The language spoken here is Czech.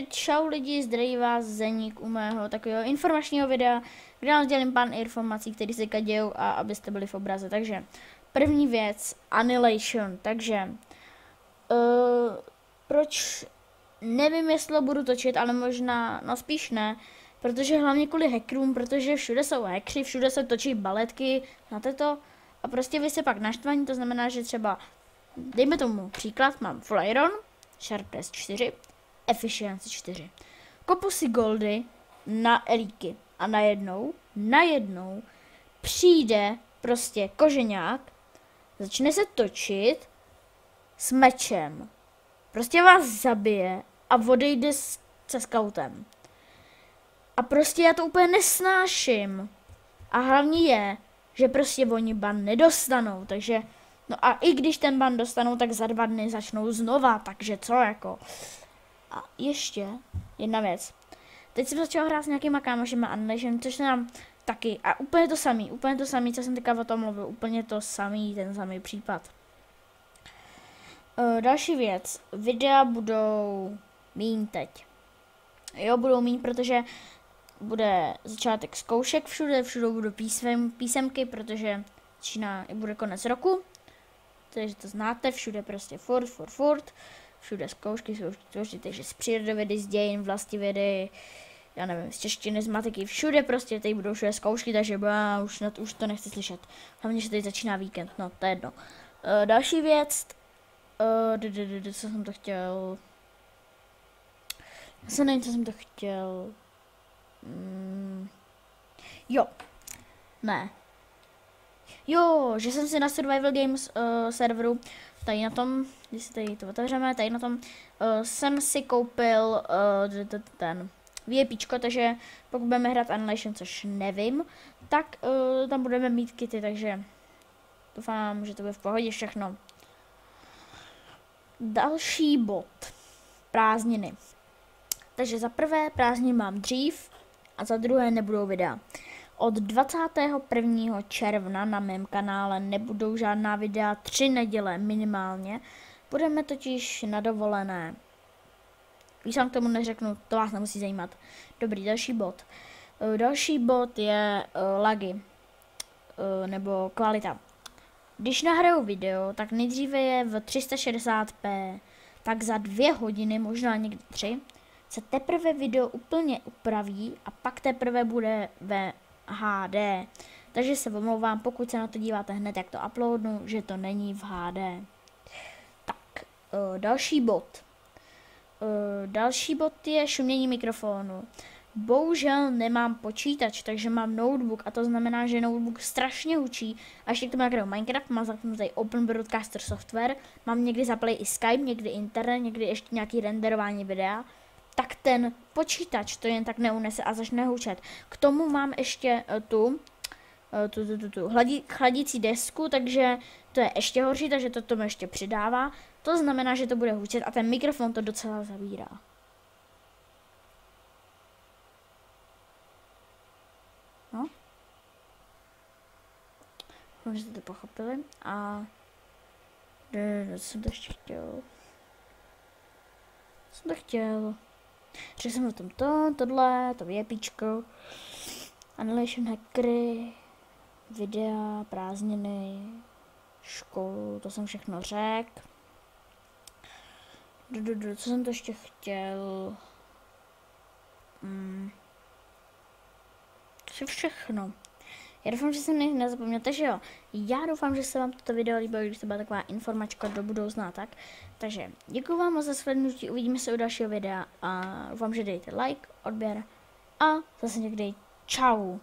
Čau lidi, zdraví vás Zeník u mého takového informačního videa, kde vám sdělím pár informací, které se dějou a abyste byli v obraze. Takže první věc, Annihilation. Takže proč, nevím jestli budu točit, ale možná, no spíš ne, protože hlavně kvůli hackerům, protože všude jsou hackři, všude se točí baletky, znáte to? A prostě vy se pak naštvaní, to znamená, že třeba, dejme tomu příklad, mám Full Iron, Sharpness 4, Efficiency 4. Kopu si goldy na elíky a najednou přijde prostě koženák, začne se točit s mečem. Prostě vás zabije a odejde se scoutem. A prostě já to úplně nesnáším. A hlavně je, že prostě oni ban nedostanou, takže no a i když ten ban dostanou, tak za 2 dny začnou znova, takže co jako. A ještě jedna věc. Teď jsem začala hrát s nějakýma kámošima Annihilation, což se nám taky, a úplně to samý, co jsem teďka o tom mluvil, úplně to samý, ten samý případ. Další věc, videa budou míň teď. Jo, budou míň, protože bude začátek zkoušek všude budou písemky, protože začíná, bude konec roku. Takže to znáte, všude prostě furt. Všude zkoušky, takže z přírodovědy, z dějin, vlastivědy, já nevím, z češtiny, z matiky, všude prostě, teď budou všude zkoušky, takže už to nechci slyšet. Hlavně, že teď začíná víkend, no, to je jedno. Další věc, co jsem to chtěl, já nevím, co jsem to chtěl, Jo, že jsem si na Survival Games serveru, tady na tom, když si tady to otevřeme, tady na tom, jsem si koupil ten VIPčko, takže pokud budeme hrát Annihilation, což nevím, tak tam budeme mít kity, takže doufám, že to bude v pohodě všechno. Další bod, prázdniny. Takže za prvé prázdniny mám dřív a za druhé nebudou videa. Od 21. června na mém kanále nebudou žádná videa 3 neděle minimálně. Budeme totiž na dovolené. Když vám k tomu neřeknu, to vás nemusí zajímat. Dobrý, další bod. Další bod je lagy. Nebo kvalita. Když nahraju video, tak nejdříve je v 360p. Tak za 2 hodiny, možná někdy 3, se teprve video úplně upraví a pak teprve bude ve HD. Takže se omlouvám, pokud se na to díváte hned, jak to uploadnu, že to není v HD. Tak, další bod. Další bod je šumění mikrofonu. Bohužel nemám počítač, takže mám notebook a to znamená, že notebook strašně hučí. A ještě k tomu nahraju Minecraft, mám zapnutý Open Broadcaster software, mám někdy zaplay i Skype, někdy internet, někdy ještě nějaký renderování videa. Tak ten počítač to jen tak neunese a začne hučet. K tomu mám ještě tu chladící desku, takže to je ještě horší, takže to tomu ještě přidává. To znamená, že to bude hučet a ten mikrofon to docela zabírá. No. Doufám, že jste to pochopili. A co jsem to ještě chtěl? Řekl jsem o tom tohle, to VIPčko, Annihilation hackery, videa, prázdniny, školu, to jsem všechno řekl. Co jsem to ještě chtěl? To všechno. Já doufám, že jsem nic nezapomněl, takže jo. Já doufám, že se vám toto video líbilo, když to byla taková informačka do budoucna, tak. Takže děkuji vám za slednutí, uvidíme se u dalšího videa a doufám, že dejte like, odběr a zase někdy čau.